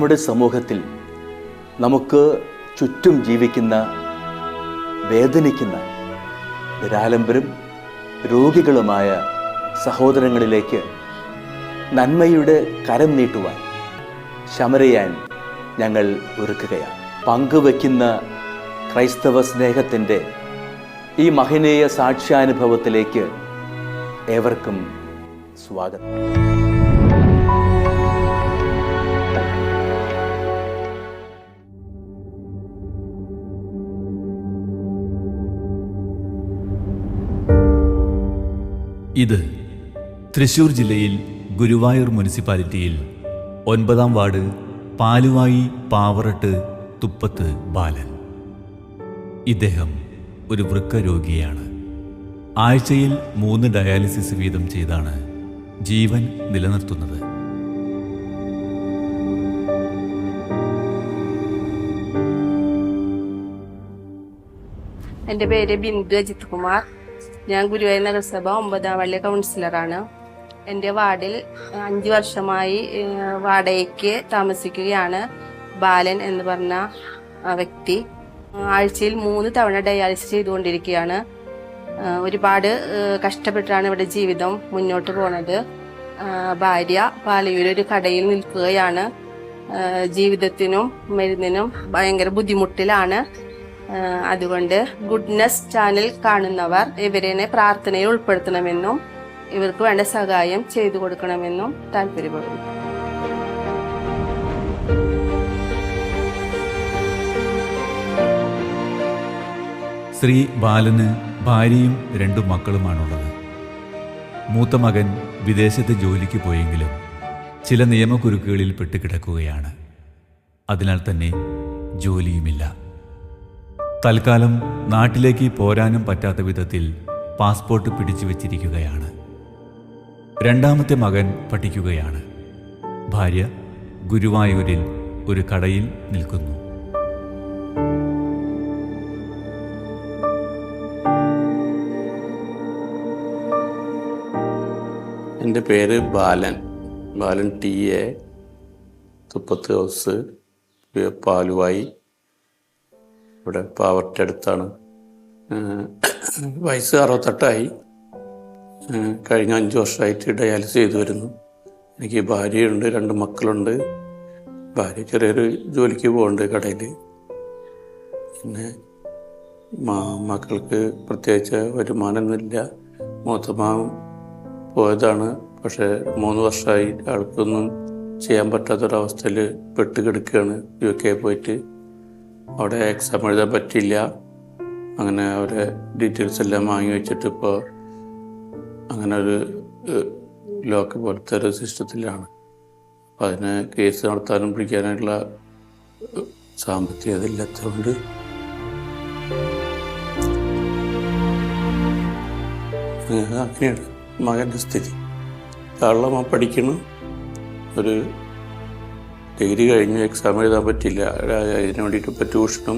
നമ്മുടെ സമൂഹത്തിൽ നമുക്ക് ചുറ്റും ജീവിക്കുന്ന, വേദനിക്കുന്ന, നിരാലംബരും രോഗികളുമായ സഹോദരങ്ങളിലേക്ക് നന്മയുടെ കരം നീട്ടുവാൻ ശമരിയാൻ ഞങ്ങൾ ഒരുക്കുകയാണ്. പങ്കുവയ്ക്കുന്ന ക്രൈസ്തവ സ്നേഹത്തിൻ്റെ ഈ മഹനീയ സാക്ഷ്യാനുഭവത്തിലേക്ക് ഏവർക്കും സ്വാഗതം. ഇത് തൃശൂർ ജില്ലയിൽ ഗുരുവായൂർ മുനിസിപ്പാലിറ്റിയിൽ 9-ാം വാർഡ് പാലുവായി പാവറട്ട് തുപ്പത്ത് ബാലൻ. ഇദ്ദേഹം ഒരു വൃക്ക രോഗിയാണ്. ആഴ്ചയിൽ 3 ഡയാലിസിസ് വീതം ചെയ്താണ് ജീവൻ നിലനിർത്തുന്നത്. എൻ്റെ പേര് ബിന്ദു അജിത് കുമാർ. ഞാൻ ഗുരുവായൂർ നഗരസഭ 9-ാം വാർഡിലെ കൗൺസിലറാണ്. എൻ്റെ വാർഡിൽ 5 വർഷമായി വാടകയ്ക്ക് താമസിക്കുകയാണ് ബാലൻ എന്ന് പറഞ്ഞ വ്യക്തി. ആഴ്ചയിൽ 3 തവണ ഡയാലിസിസ് ചെയ്തുകൊണ്ടിരിക്കുകയാണ്. ഒരുപാട് കഷ്ടപ്പെട്ടാണ് ഇവിടെ ജീവിതം മുന്നോട്ട് പോണത്. ഭാര്യ പാലയൂരൊരു കടയിൽ നിൽക്കുകയാണ്. ജീവിതത്തിനും മരുന്നിനും ഭയങ്കര ബുദ്ധിമുട്ടിലാണ്. അതുകൊണ്ട് ഗുഡ്നസ് ചാനൽ കാണുന്നവർ ഇവരെ പ്രാർത്ഥനയിൽ ഉൾപ്പെടുത്തണമെന്നും ഇവർക്ക് വേണ്ട സഹായം ചെയ്തു കൊടുക്കണമെന്നും താല്പര്യപ്പെടുന്നു. ശ്രീ ബാലന് ഭാര്യയും 2 മക്കളുമാണുള്ളത്. മൂത്ത മകൻ വിദേശത്ത് ജോലിക്ക് പോയെങ്കിലും ചില നിയമക്കുരുക്കുകളിൽ പെട്ടുകിടക്കുകയാണ്. അതിനാൽ തന്നെ ജോലിയുമില്ല. തൽക്കാലം നാട്ടിലേക്ക് പോരാനും പറ്റാത്ത വിധത്തിൽ പാസ്പോർട്ട് പിടിച്ചു വച്ചിരിക്കുകയാണ്. 2ാമത്തെ മകൻ പഠിക്കുകയാണ്. ഭാര്യ ഗുരുവായൂരിൽ ഒരു കടയിൽ നിൽക്കുന്നു. എൻ്റെ പേര് ബാലൻ TA, തുപ്പത്ത് ഹൗസ്, പാലുവായി, ഇവിടെ പാവർട്ടി അടുത്താണ്. വയസ്സ് 68ആയി. കഴിഞ്ഞ 5 വർഷമായിട്ട് ഡയാലിസിസ് ചെയ്തു വരുന്നു. എനിക്ക് ഭാര്യയുണ്ട്, 2 മക്കളുണ്ട്. ഭാര്യ ചെറിയൊരു ജോലിക്ക് പോകുന്നുണ്ട് കടയിൽ. പിന്നെ മക്കൾക്ക് പ്രത്യേകിച്ച് വരുമാനമൊന്നുമില്ല. മൂത്തമാൻ പോയതാണ്. പക്ഷേ 3 വർഷമായി ആൾക്കൊന്നും ചെയ്യാൻ പറ്റാത്തൊരവസ്ഥയിൽ പെട്ട് കിടക്കുകയാണ്. UK പോയിട്ട് അവിടെ എക്സാം എഴുതാൻ പറ്റില്ല. അങ്ങനെ അവരെ ഡീറ്റെയിൽസ് എല്ലാം വാങ്ങി വെച്ചിട്ട് ഇപ്പോൾ അങ്ങനെ ഒരു ലോക്ക് പോലത്തെ ഒരു സിസ്റ്റത്തിലാണ്. അപ്പം അതിന് കേസ് നടത്താനും പിടിക്കാനായിട്ടുള്ള സാമ്പത്തികത ഇല്ലാത്തതുകൊണ്ട് അങ്ങനെയാണ് മകൻ്റെ സ്ഥിതി. താഴെ പഠിക്കണം. ഒരു ഡിഗ്രി കഴിഞ്ഞ് എക്സാം എഴുതാൻ പറ്റില്ല. അതിന് വേണ്ടിയിട്ട് ഇപ്പോൾ ട്യൂഷനും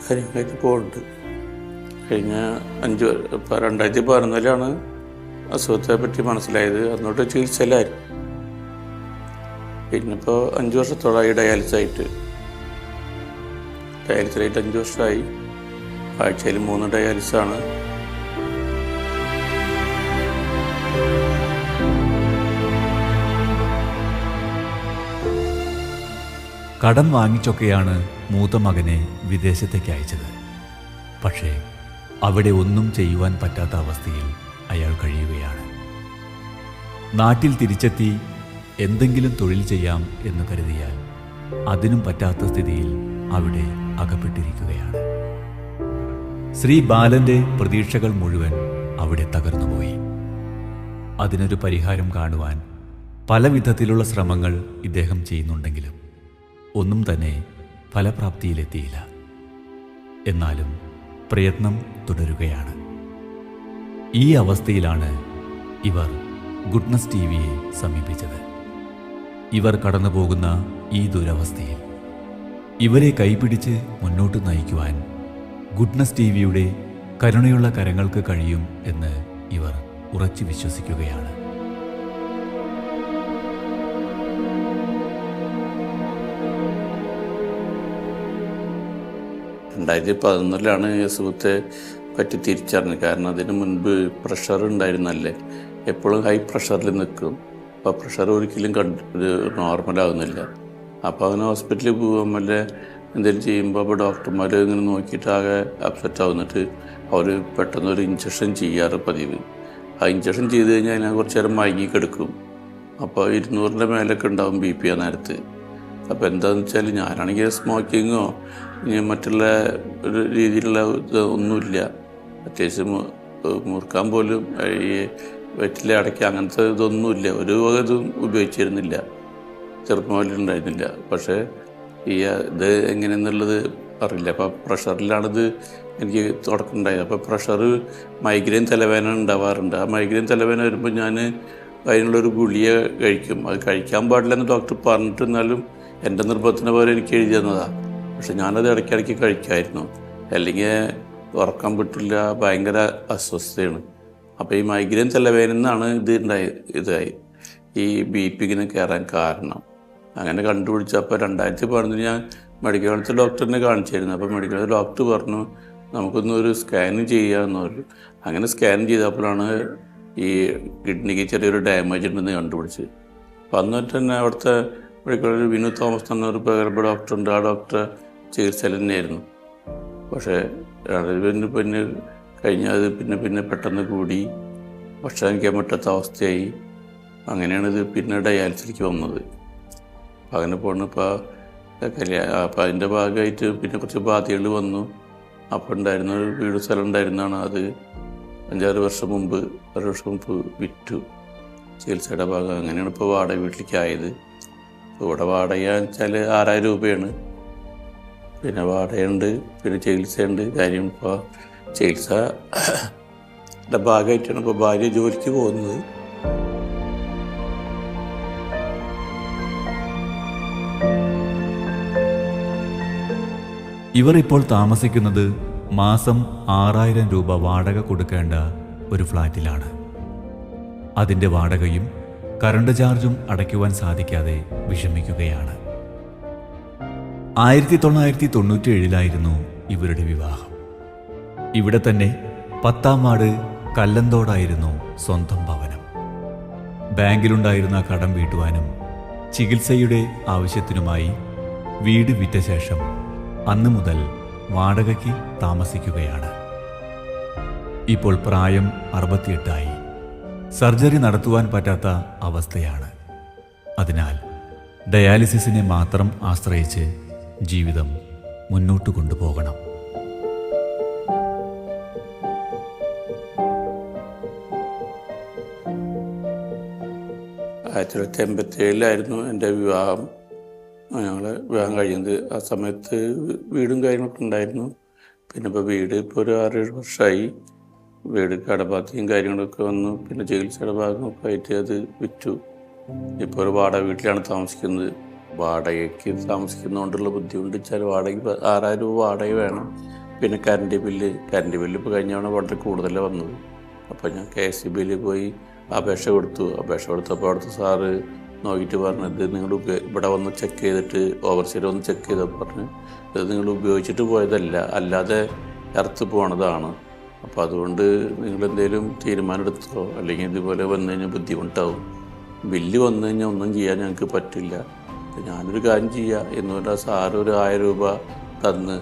കാര്യങ്ങളായിട്ട് പോകുന്നുണ്ട്. കഴിഞ്ഞ 2014 അസുഖത്തെ പറ്റി മനസ്സിലായത്. അന്നോട്ട് ചികിത്സയിലായിരുന്നു. പിന്നിപ്പോൾ 5 വർഷത്തോളമായി ഡയാലിസായിട്ട് 5 വർഷമായി. ആഴ്ചയിൽ 3 ഡയാലിസാണ്. കടം വാങ്ങിച്ചൊക്കെയാണ് മൂത്ത മകനെ വിദേശത്തേക്ക് അയച്ചത്. പക്ഷേ അവിടെ ഒന്നും ചെയ്യുവാൻ പറ്റാത്ത അവസ്ഥയിൽ അയാൾ കഴിയുകയാണ്. നാട്ടിൽ തിരിച്ചെത്തി എന്തെങ്കിലും തൊഴിൽ ചെയ്യാം എന്ന് കരുതിയാൽ അതിനും പറ്റാത്ത സ്ഥിതിയിൽ അവിടെ അകപ്പെട്ടിരിക്കുകയാണ്. ശ്രീ ബാലന്റെ പ്രതീക്ഷകൾ മുഴുവൻ അവിടെ തകർന്നുപോയി. അതിനൊരു പരിഹാരം കാണുവാൻ പല വിധത്തിലുള്ള ശ്രമങ്ങൾ ഇദ്ദേഹം ചെയ്യുന്നുണ്ടെങ്കിലും ഒന്നും തന്നെ ഫലപ്രാപ്തിയിലെത്തിയില്ല. എന്നാലും പ്രയത്നം തുടരുകയാണ്. ഈ അവസ്ഥയിലാണ് ഇവർ ഗുഡ്നസ് TVയെ സമീപിച്ചത്. ഇവർ കടന്നുപോകുന്ന ഈ ദുരവസ്ഥയിൽ ഇവരെ കൈപിടിച്ച് മുന്നോട്ട് നയിക്കുവാൻ ഗുഡ്നസ് TVയുടെ കരുണയുള്ള കരങ്ങൾക്ക് കഴിയും എന്ന് ഇവർ ഉറച്ചു വിശ്വസിക്കുകയാണ്. 2011 ഈ അസുഖത്തെ പറ്റി തിരിച്ചറിഞ്ഞത്. കാരണം അതിന് മുൻപ് പ്രഷർ ഉണ്ടായിരുന്നല്ലേ, എപ്പോഴും ഹൈ പ്രഷറിൽ നിൽക്കും. അപ്പോൾ പ്രഷർ ഒരിക്കലും നോർമലാകുന്നില്ല. അപ്പോൾ അങ്ങനെ ഹോസ്പിറ്റലിൽ പോകുമ്പോൾ വല്ല എന്തെങ്കിലും ചെയ്യുമ്പോൾ അപ്പോൾ ഡോക്ടർമാർ ഇങ്ങനെ നോക്കിയിട്ട് ആകെ അപ്സെറ്റ് ആവുന്നിട്ട് അവർ പെട്ടെന്നൊരു ഇഞ്ചക്ഷൻ ചെയ്യാറ് പതിവ്. ആ ഇഞ്ചക്ഷൻ ചെയ്ത് കഴിഞ്ഞാൽ ഞാൻ കുറച്ച് നേരം മയങ്ങി കിടക്കും. അപ്പോൾ 200ൻ്റെ മേലൊക്കെ ഉണ്ടാവും BP ആ നേരത്ത്. അപ്പോൾ എന്താണെന്ന് വെച്ചാൽ ഞാനാണെങ്കിൽ സ്മോക്കിങ്ങോ ഇനി മറ്റുള്ള ഒരു രീതിയിലുള്ള ഒന്നുമില്ല. അത്യാവശ്യം മുറുക്കാൻ പോലും ഈ വെറ്റിലെ അടയ്ക്കുക അങ്ങനത്തെ ഇതൊന്നുമില്ല, ഒരു വക ഇതും ഉപയോഗിച്ചിരുന്നില്ല, ചെറുപ്പം പോലും ഉണ്ടായിരുന്നില്ല. പക്ഷേ ഇത് എങ്ങനെയെന്നുള്ളത് അറിയില്ല. അപ്പോൾ പ്രഷറിലാണിത് എനിക്ക് തുടക്കം ഉണ്ടായത്. അപ്പോൾ പ്രഷർ മൈഗ്രെയിൻ തലവേദന ഉണ്ടാവാറുണ്ട്. ആ മൈഗ്രെയിൻ തലവേദന വരുമ്പോൾ ഞാൻ അതിനുള്ളൊരു ഗുളിക കഴിക്കും. അത് കഴിക്കാൻ പാടില്ലെന്ന് ഡോക്ടർ പറഞ്ഞിട്ടെന്നാലും എൻ്റെ നിർബന്ധത്തിന് പോലെ എനിക്ക് എഴുതി തന്നതാണ്. പക്ഷെ ഞാനത് ഇടയ്ക്കിടയ്ക്ക് കഴിക്കായിരുന്നു. അല്ലെങ്കിൽ ഉറക്കാൻ പറ്റില്ല, ഭയങ്കര അസ്വസ്ഥതയാണ്. അപ്പോൾ ഈ മൈഗ്രെയിൻ തലവേദന നിന്നാണ് ഇതായി ഈ BP ഇങ്ങനെ കയറാൻ കാരണം. അങ്ങനെ കണ്ടുപിടിച്ചപ്പോൾ 2011 ഞാൻ മെഡിക്കൽ കോളേജ് ഡോക്ടറിനെ കാണിച്ചിരുന്നു. അപ്പോൾ മെഡിക്കൽ കോളേജ് ഡോക്ടർ പറഞ്ഞു നമുക്കൊന്നൊരു സ്കാൻ ചെയ്യാമെന്ന് പറഞ്ഞു. അങ്ങനെ സ്കാൻ ചെയ്തപ്പോഴാണ് ഈ കിഡ്നിക്ക് ചെറിയൊരു ഡാമേജ് ഉണ്ടെന്ന് കണ്ടുപിടിച്ച്. അപ്പം അന്നിട്ട് തന്നെ അവിടുത്തെ മെഡിക്കൽ കോളേജ് വിനു തോമസ് എന്നൊരു പ്രഗത്ഭ ഡോക്ടറുണ്ട്. ആ ഡോക്ടറെ ചികിത്സയിൽ തന്നെയായിരുന്നു. പക്ഷേ പിന്നെ കഴിഞ്ഞത് പിന്നെ പെട്ടെന്ന് കൂടി ഭക്ഷണം കഴിക്കാൻ പറ്റാത്ത അവസ്ഥയായി. അങ്ങനെയാണിത് പിന്നെ ഡയാലിസിലേക്ക് വന്നത്. അപ്പം അങ്ങനെ പോകണം. അപ്പോൾ അതിൻ്റെ ഭാഗമായിട്ട് പിന്നെ കുറച്ച് ബാധ്യതകൾ വന്നു. അപ്പോൾ ഉണ്ടായിരുന്ന ഒരു വീട് സ്ഥലം ഉണ്ടായിരുന്നതാണ്. അത് 5-6 വർഷം മുമ്പ് വിറ്റു ചികിത്സയുടെ ഭാഗം. അങ്ങനെയാണ് ഇപ്പോൾ വാടക വീട്ടിലേക്ക് ആയത്. ഇവിടെ വാടക വെച്ചാൽ 6000 രൂപയാണ്. പിന്നെ വാടകയുണ്ട്, പിന്നെ ചികിത്സയുണ്ട്. കാര്യം ഇപ്പോൾ ചികിത്സയുടെ ഭാഗമായിട്ടാണ് ഇപ്പോൾ ഭാര്യ ജോലിക്ക് പോകുന്നത്. ഇവർ ഇപ്പോൾ താമസിക്കുന്നത് മാസം 6000 രൂപ വാടക കൊടുക്കേണ്ട ഒരു ഫ്ലാറ്റിലാണ്. അതിൻ്റെ വാടകയും കറണ്ട് ചാർജും അടയ്ക്കുവാൻ സാധിക്കാതെ വിഷമിക്കുകയാണ്. 1997 ഇവരുടെ വിവാഹം. ഇവിടെ തന്നെ 10-ാം വാർഡ് കല്ലന്തോടായിരുന്നു സ്വന്തം ഭവനം. ബാങ്കിലുണ്ടായിരുന്ന കടം വീട്ടുവാനും ചികിത്സയുടെ ആവശ്യത്തിനുമായി വീട് വിറ്റ ശേഷം അന്ന് മുതൽ വാടകയ്ക്ക് താമസിക്കുകയാണ്. ഇപ്പോൾ പ്രായം 68 സർജറി നടത്തുവാൻ പറ്റാത്ത അവസ്ഥയാണ്. അതിനാൽ ഡയാലിസിസിനെ മാത്രം ആശ്രയിച്ച് ജീവിതം മുന്നോട്ട് കൊണ്ടുപോകണം. 1987 എൻ്റെ വിവാഹം. ഞങ്ങൾ വിവാഹം കഴിയുന്നത്. ആ സമയത്ത് വീടും കാര്യങ്ങളൊക്കെ ഉണ്ടായിരുന്നു. പിന്നെ ഇപ്പോൾ വീട് ഇപ്പോൾ ഒരു 6-7 വർഷമായി. വീട് കടബാധ്യതയും കാര്യങ്ങളൊക്കെ വന്നു. പിന്നെ ചികിത്സയുടെ ഭാഗമൊക്കെ ആയിട്ട് അത് വിറ്റു. ഇപ്പോൾ ഒരു വാടക വീട്ടിലാണ് താമസിക്കുന്നത്. വാടകയ്ക്ക് താമസിക്കുന്നതുകൊണ്ടുള്ള ബുദ്ധിമുട്ട് വെച്ചാൽ വാടകയ്ക്ക് 6000 രൂപ വാടക വേണം. പിന്നെ കറണ്ട് ബില്ല് ഇപ്പോൾ കഴിഞ്ഞാണ് വളരെ കൂടുതലാണ് വന്നത്. അപ്പോൾ ഞാൻ KSEBയിൽ പോയി അപേക്ഷ കൊടുത്തപ്പോൾ അവിടുത്തെ സാറ് നോക്കിയിട്ട് പറഞ്ഞത് നിങ്ങൾ ഇവിടെ വന്ന് ചെക്ക് ചെയ്തിട്ട് ഓവർസീർ വന്ന് ചെക്ക് ചെയ്തപ്പോൾ പറഞ്ഞ് ഇത് നിങ്ങൾ ഉപയോഗിച്ചിട്ട് പോയതല്ല, അല്ലാതെ എർത്ത് പോണതാണ്. അപ്പോൾ അതുകൊണ്ട് നിങ്ങളെന്തെങ്കിലും തീരുമാനം എടുത്തോ, അല്ലെങ്കിൽ ഇതുപോലെ വന്നു കഴിഞ്ഞാൽ ബുദ്ധിമുട്ടാവും. ബില്ല് വന്നു കഴിഞ്ഞാൽ ഒന്നും ചെയ്യാൻ ഞങ്ങൾക്ക് പറ്റില്ല. ഞാനൊരു കാര്യം ചെയ്യാം എന്ന് പറഞ്ഞാൽ സാറ് ഒരു 1000 രൂപ തന്ന്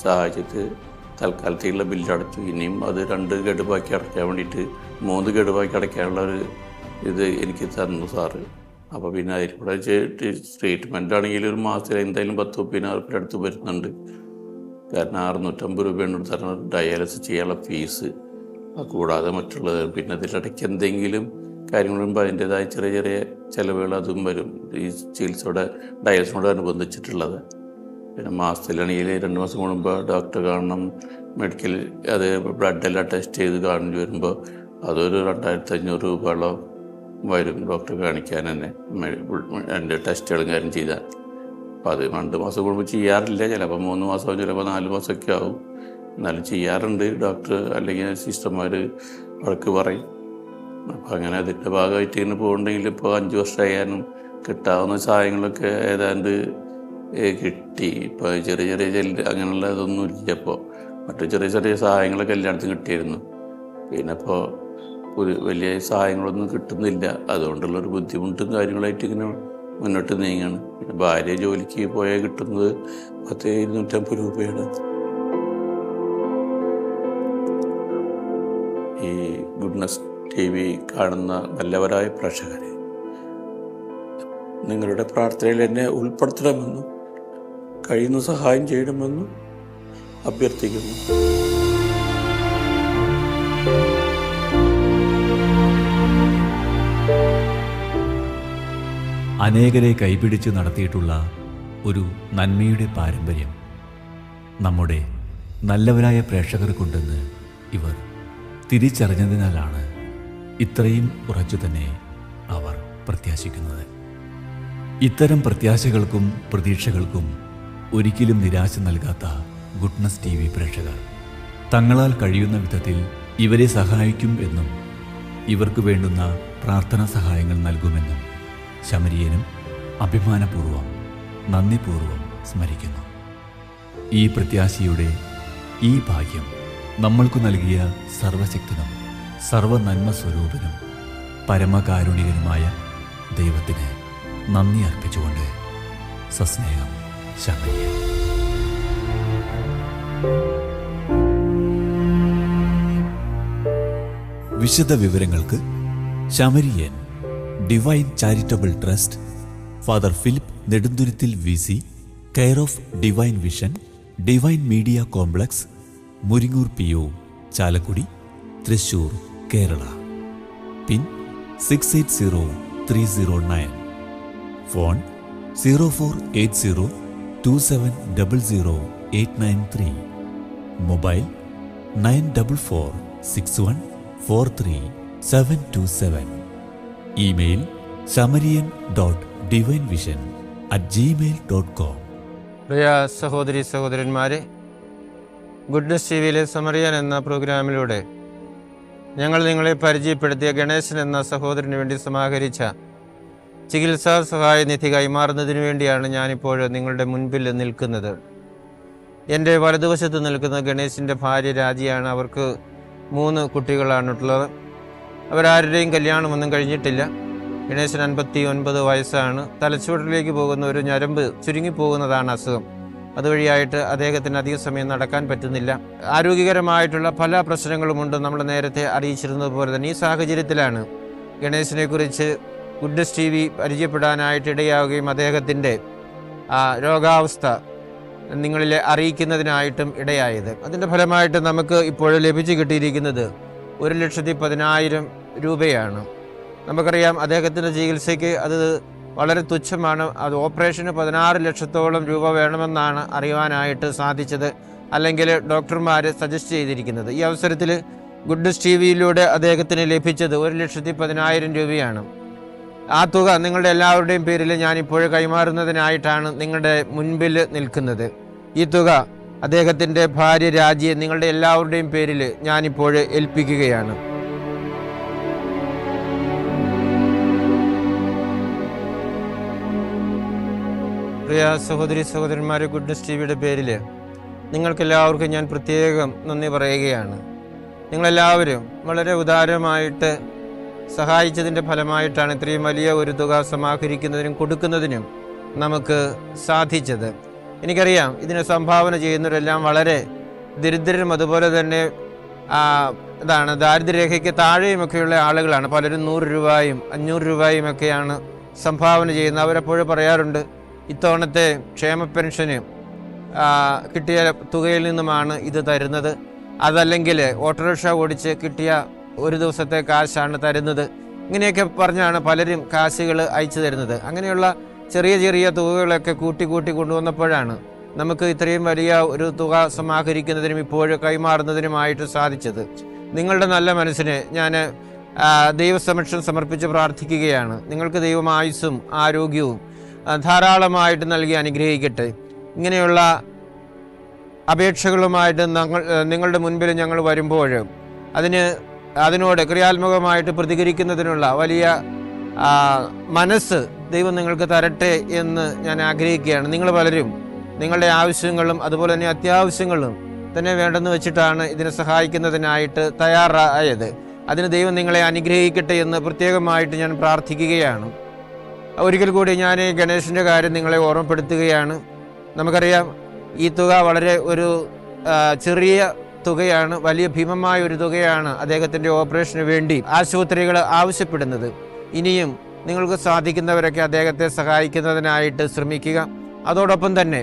സഹായിച്ചിട്ട് തൽക്കാലത്തേക്കുള്ള ബില്ലടച്ചു. ഇനിയും അത് 2 ഗഡുവാക്കി അടയ്ക്കാൻ വേണ്ടിയിട്ട് 3 ഗഡുവാക്കി അടയ്ക്കാനുള്ള ഒരു ഇത് എനിക്ക് തന്നു സാറ്. അപ്പോൾ പിന്നെ അതിൽ കൂടെ ട്രീറ്റ്മെൻ്റ് ആണെങ്കിൽ ഒരു മാസത്തിൽ എന്തായാലും 10-15 അടുത്ത് വരുന്നുണ്ട്. കാരണം 650 രൂപയാണ് തരണം ഡയാലിസിസ് ചെയ്യാനുള്ള ഫീസ്. കൂടാതെ മറ്റുള്ളത് പിന്നെ അതിലിടയ്ക്ക് എന്തെങ്കിലും കാര്യങ്ങൾ വരുമ്പോൾ അതിൻ്റേതായ ചെറിയ ചെറിയ ചിലവുകൾ അതും വരും, ഈ ചികിത്സയുടെ ഡയാലിസിനോട് അനുബന്ധിച്ചിട്ടുള്ളത്. പിന്നെ മാസത്തിലാണെങ്കിൽ 2 മാസം കൂടുമ്പോൾ ഡോക്ടറെ കാണണം. മെഡിക്കൽ അത് ബ്ലഡെല്ലാം ടെസ്റ്റ് ചെയ്ത് കാണേണ്ടി വരുമ്പോൾ അതൊരു 2500 രൂപയോളം വരും ഡോക്ടറെ കാണിക്കാൻ തന്നെ, എൻ്റെ ടെസ്റ്റുകളും കാര്യം ചെയ്താൽ. അപ്പോൾ അത് 2 മാസം കൂടുമ്പോൾ ചെയ്യാറില്ല. ചിലപ്പോൾ 3 മാസമാവും, ചിലപ്പോൾ 4 മാസമൊക്കെ ആവും. എന്നാലും ചെയ്യാറുണ്ട്. ഡോക്ടർ അല്ലെങ്കിൽ സിസ്റ്റർമാർ വഴക്ക് പറയും. അപ്പോൾ അങ്ങനെ അതിൻ്റെ ഭാഗമായിട്ട് ഇങ്ങനെ പോകുന്നുണ്ടെങ്കിൽ ഇപ്പോൾ 5 വർഷമായാലും കിട്ടാവുന്ന സഹായങ്ങളൊക്കെ ഏതാണ്ട് കിട്ടി. ഇപ്പോൾ ചെറിയ ചെറിയ അങ്ങനെയുള്ള ഇതൊന്നും ഇല്ല. ഇപ്പോൾ മറ്റു ചെറിയ ചെറിയ സഹായങ്ങളൊക്കെ എല്ലായിടത്തും കിട്ടിയിരുന്നു. പിന്നെ ഇപ്പോൾ വലിയ സഹായങ്ങളൊന്നും കിട്ടുന്നില്ല. അതുകൊണ്ടുള്ളൊരു ബുദ്ധിമുട്ടും കാര്യങ്ങളായിട്ട് ഇങ്ങനെ മുന്നോട്ട് നീങ്ങുകയാണ്. പിന്നെ ഭാര്യ ജോലിക്ക് പോയാൽ കിട്ടുന്നത് 250 രൂപയാണ്. ഈ ഗുഡ്നസ് TV കാണുന്ന നല്ലവരായ പ്രേക്ഷകരെ, നിങ്ങളുടെ പ്രാർത്ഥനയിൽ എന്നെ ഉൾപ്പെടുത്തണമെന്നും കഴിയുന്ന സഹായം ചെയ്യണമെന്നും അഭ്യർത്ഥിക്കുന്നു. അനേകരെ കൈപിടിച്ച് നടത്തിയിട്ടുള്ള ഒരു നന്മയുടെ പാരമ്പര്യം നമ്മുടെ നല്ലവരായ പ്രേക്ഷകർക്കുണ്ടെന്ന് ഇവർ തിരിച്ചറിഞ്ഞതിനാലാണ് ഇത്രയും ഉറച്ചു തന്നെ അവർ പ്രത്യാശിക്കുന്നത്. ഇത്തരം പ്രത്യാശകൾക്കും പ്രതീക്ഷകൾക്കും ഒരിക്കലും നിരാശ നൽകാത്ത ഗുഡ്നസ് TV പ്രേക്ഷകർ തങ്ങളാൽ കഴിയുന്ന വിധത്തിൽ ഇവരെ സഹായിക്കും എന്നും ഇവർക്ക് വേണ്ടുന്ന പ്രാർത്ഥനാ സഹായങ്ങൾ നൽകുമെന്നും ശമരിയനും അഭിമാനപൂർവ്വം നന്ദിപൂർവ്വം സ്മരിക്കുന്നു. ഈ പ്രത്യാശയുടെ ഈ ഭാഗ്യം നമ്മൾക്കു നൽകിയ സർവശക്തനും സർവനന്മ സ്വരൂപനും പരമകാരുണികനുമായ ദൈവത്തിന് നന്ദി അർപ്പിച്ചുകൊണ്ട് സസ്നേഹം ശമരിയൻ. വിശദ വിവരങ്ങൾക്ക് Samarian divine charitable trust, father Philip Nedunthuruthil VC, care of divine vision, divine media complex, Muringoor PO, Chalakudy, Thrissur, Kerala. Pin 680309. Phone 048027000893. Mobile 9446143727. Email samarian.divinevision@gmail.com. പ്രിയ സഹോദരി സഹോദരന്മാരെ, ഗുഡ്നസ് TVയിലെ സമറിയൻ എന്ന പ്രോഗ്രാമിലൂടെ ഞങ്ങൾ നിങ്ങളെ പരിചയപ്പെടുത്തിയ ഗണേശൻ എന്ന സഹോദരന് വേണ്ടി സമാഹരിച്ച ചികിത്സാ സഹായ നിധി കൈമാറുന്നതിന് വേണ്ടിയാണ് ഞാനിപ്പോൾ നിങ്ങളുടെ മുൻപിൽ നിൽക്കുന്നത്. എൻ്റെ വലതുവശത്ത് നിൽക്കുന്ന ഗണേശിൻ്റെ ഭാര്യ രാജിയാണ്. അവർക്ക് 3 കുട്ടികളാണുള്ളത്. അവരാരുടെയും കല്യാണമൊന്നും കഴിഞ്ഞിട്ടില്ല. ഗണേശൻ 59 വയസ്സാണ്. തലച്ചോറിലേക്ക് പോകുന്ന ഒരു ഞരമ്പ് ചുരുങ്ങിപ്പോകുന്നതാണ് അസുഖം. അതുവഴിയായിട്ട് അദ്ദേഹത്തിന് അധിക സമയം നടക്കാൻ പറ്റുന്നില്ല. ആരോഗ്യകരമായിട്ടുള്ള പല പ്രശ്നങ്ങളുമുണ്ട്. നമ്മൾ നേരത്തെ അറിയിച്ചിരുന്നത് പോലെ തന്നെ ഈ സാഹചര്യത്തിലാണ് ഗണേശനെ കുറിച്ച് ഗുഡ്നസ് TV പരിചയപ്പെടാനായിട്ട് ഇടയാവുകയും അദ്ദേഹത്തിൻ്റെ രോഗാവസ്ഥ നിങ്ങളിലെ അറിയിക്കുന്നതിനായിട്ടും ഇടയായത്. അതിൻ്റെ ഫലമായിട്ട് നമുക്ക് ഇപ്പോൾ ലഭിച്ചു കിട്ടിയിരിക്കുന്നത് 1,10,000 രൂപയാണ്. നമുക്കറിയാം അദ്ദേഹത്തിൻ്റെ ചികിത്സയ്ക്ക് അത് വളരെ തുച്ഛമാണ്. അത് ഓപ്പറേഷന് 16 ലക്ഷത്തോളം രൂപ വേണമെന്നാണ് അറിയുവാനായിട്ട് സാധിച്ചത്, അല്ലെങ്കിൽ ഡോക്ടർമാർ സജസ്റ്റ് ചെയ്തിരിക്കുന്നത്. ഈ അവസരത്തിൽ ഗുഡ്നസ് TVയിലൂടെ അദ്ദേഹത്തിന് ലഭിച്ചത് 1,10,000 രൂപയാണ്. ആ തുക നിങ്ങളുടെ എല്ലാവരുടെയും പേരിൽ ഞാനിപ്പോൾ കൈമാറുന്നതിനായിട്ടാണ് നിങ്ങളുടെ മുൻപിൽ നിൽക്കുന്നത്. ഈ തുക അദ്ദേഹത്തിൻ്റെ ഭാര്യ രാജിയെ നിങ്ങളുടെ എല്ലാവരുടെയും പേരിൽ ഞാനിപ്പോൾ ഏൽപ്പിക്കുകയാണ്. പ്രിയ സഹോദരി സഹോദരന്മാരെ, ഗുഡ്നസ് TVയുടെ പേരിൽ നിങ്ങൾക്കെല്ലാവർക്കും ഞാൻ പ്രത്യേകം നന്ദി പറയുകയാണ്. നിങ്ങളെല്ലാവരും വളരെ ഉദാരമായിട്ട് സഹായിച്ചതിൻ്റെ ഫലമായിട്ടാണ് ഇത്രയും വലിയ ഒരു തുക സമാഹരിക്കുന്നതിനും കൊടുക്കുന്നതിനും നമുക്ക് സാധിച്ചത്. എനിക്കറിയാം ഇതിനെ സംഭാവന ചെയ്യുന്നവരെല്ലാം വളരെ ദരിദ്രരും അതുപോലെ തന്നെ ദാരിദ്ര്യരേഖയ്ക്ക് താഴെയുമൊക്കെയുള്ള ആളുകളാണ്. പലരും 100 രൂപയും 500 രൂപയും ഒക്കെയാണ് സംഭാവന ചെയ്യുന്നത്. അവരെപ്പോഴും പറയാറുണ്ട്, ഇത്തവണത്തെ ക്ഷേമ പെൻഷന് കിട്ടിയ തുകയിൽ നിന്നുമാണ് ഇത് തരുന്നത്, അതല്ലെങ്കിൽ ഓട്ടോറിക്ഷ ഓടിച്ച് കിട്ടിയ ഒരു ദിവസത്തെ കാശാണ് തരുന്നത്. ഇങ്ങനെയൊക്കെ പറഞ്ഞാണ് പലരും കാശുകൾ അയച്ചു തരുന്നത്. അങ്ങനെയുള്ള ചെറിയ ചെറിയ തുകകളൊക്കെ കൂട്ടി കൊണ്ടുവന്നപ്പോഴാണ് നമുക്ക് ഇത്രയും വലിയ ഒരു തുക സമാഹരിക്കുന്നതിനും ഇപ്പോൾ കൈമാറുന്നതിനുമായിട്ട് സാധിച്ചത്. നിങ്ങളുടെ നല്ല മനസ്സിന് ഞാൻ ദൈവസമക്ഷം സമർപ്പിച്ച് പ്രാർത്ഥിക്കുകയാണ്. നിങ്ങൾക്ക് ദൈവം ആയുസ്സും ആരോഗ്യവും ധാരാളമായിട്ട് നൽകി അനുഗ്രഹിക്കട്ടെ. ഇങ്ങനെയുള്ള അപേക്ഷകളുമായിട്ട് നിങ്ങളുടെ മുൻപിൽ ഞങ്ങൾ വരുമ്പോൾ അതിനോട് ക്രിയാത്മകമായിട്ട് പ്രതികരിക്കുന്നതിനുള്ള വലിയ മനസ്സ് ദൈവം നിങ്ങൾക്ക് തരട്ടെ എന്ന് ഞാൻ ആഗ്രഹിക്കുകയാണ്. നിങ്ങൾ പലരും നിങ്ങളുടെ ആവശ്യങ്ങളും അതുപോലെ തന്നെ അത്യാവശ്യങ്ങളും തന്നെ വേണ്ടെന്ന് വെച്ചിട്ടാണ് ഇതിനെ സഹായിക്കുന്നതിനായിട്ട് തയ്യാറായത്. അതിന് ദൈവം നിങ്ങളെ അനുഗ്രഹിക്കട്ടെ എന്ന് പ്രത്യേകമായിട്ട് ഞാൻ പ്രാർത്ഥിക്കുകയാണ്. ഒരിക്കൽ കൂടി ഞാൻ ഗണേശൻ്റെ കാര്യം നിങ്ങളെ ഓർമ്മപ്പെടുത്തുകയാണ്. നമുക്കറിയാം, ഈ തുക വളരെ ഒരു ചെറിയ തുകയാണ്, വലിയ ഭീമമായ ഒരു തുകയാണ് അദ്ദേഹത്തിൻ്റെ ഓപ്പറേഷന് വേണ്ടി ആശുപത്രികൾ ആവശ്യപ്പെടുന്നത്. ഇനിയും നിങ്ങൾക്ക് സാധിക്കുന്നവരൊക്കെ അദ്ദേഹത്തെ സഹായിക്കുന്നതിനായിട്ട് ശ്രമിക്കുക. അതോടൊപ്പം തന്നെ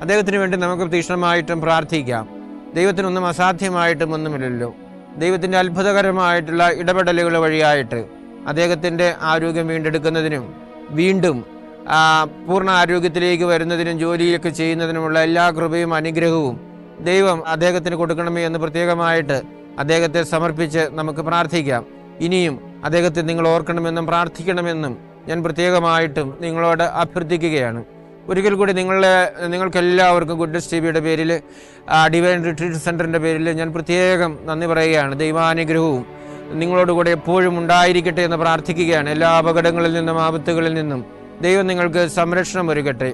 അദ്ദേഹത്തിന് വേണ്ടി നമുക്ക് തീക്ഷ്ണമായിട്ടും പ്രാർത്ഥിക്കാം. ദൈവത്തിനൊന്നും അസാധ്യമായിട്ടും ഒന്നുമില്ലല്ലോ. ദൈവത്തിൻ്റെ അത്ഭുതകരമായിട്ടുള്ള ഇടപെടലുകൾ വഴിയായിട്ട് അദ്ദേഹത്തിൻ്റെ ആരോഗ്യം വീണ്ടെടുക്കുന്നതിനും വീണ്ടും പൂർണ്ണ ആരോഗ്യത്തിലേക്ക് വരുന്നതിനും ജോലിയൊക്കെ ചെയ്യുന്നതിനുമുള്ള എല്ലാ കൃപയും അനുഗ്രഹവും ദൈവം അദ്ദേഹത്തിന് കൊടുക്കണമേ എന്ന് പ്രത്യേകമായിട്ട് അദ്ദേഹത്തെ സമർപ്പിച്ച് നമുക്ക് പ്രാർത്ഥിക്കാം. ഇനിയും അദ്ദേഹത്തെ നിങ്ങൾ ഓർക്കണമെന്നും പ്രാർത്ഥിക്കണമെന്നും ഞാൻ പ്രത്യേകമായിട്ടും നിങ്ങളോട് അഭ്യർത്ഥിക്കുകയാണ്. ഒരിക്കൽ കൂടി നിങ്ങൾക്കെല്ലാവർക്കും ഗുഡ്നസ് ടിവിയുടെ പേരിൽ, ഡിവൈൻ റിട്രീറ്റ് സെൻ്ററിൻ്റെ പേരിൽ ഞാൻ പ്രത്യേകം നന്ദി പറയുകയാണ്. ദൈവാനുഗ്രഹവും നിങ്ങളോടുകൂടെ എപ്പോഴും ഉണ്ടായിരിക്കട്ടെ എന്ന് പ്രാർത്ഥിക്കുകയാണ്. എല്ലാ അപകടങ്ങളിൽ നിന്നും ആപത്തുകളിൽ നിന്നും ദൈവം നിങ്ങൾക്ക് സംരക്ഷണം ഒരുക്കട്ടെ.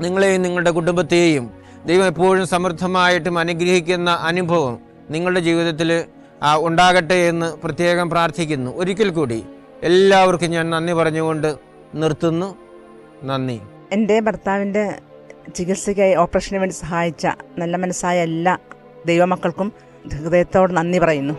നിങ്ങളെയും നിങ്ങളുടെ കുടുംബത്തെയും ദൈവം എപ്പോഴും സമൃദ്ധമായിട്ടും അനുഗ്രഹിക്കുന്ന അനുഭവം നിങ്ങളുടെ ജീവിതത്തിൽ ഉണ്ടാകട്ടെ എന്ന് പ്രത്യേകം പ്രാർത്ഥിക്കുന്നു. ഒരിക്കൽ കൂടി എല്ലാവർക്കും ഞാൻ നന്ദി പറഞ്ഞുകൊണ്ട് നിർത്തുന്നു. നന്ദി. എൻ്റെ ഭർത്താവിൻ്റെ ചികിത്സയ്ക്കായി ഓപ്പറേഷന് വേണ്ടി സഹായിച്ച നല്ല മനസ്സായ എല്ലാ ദൈവമക്കൾക്കും ഹൃദയത്തോട് നന്ദി പറയുന്നു.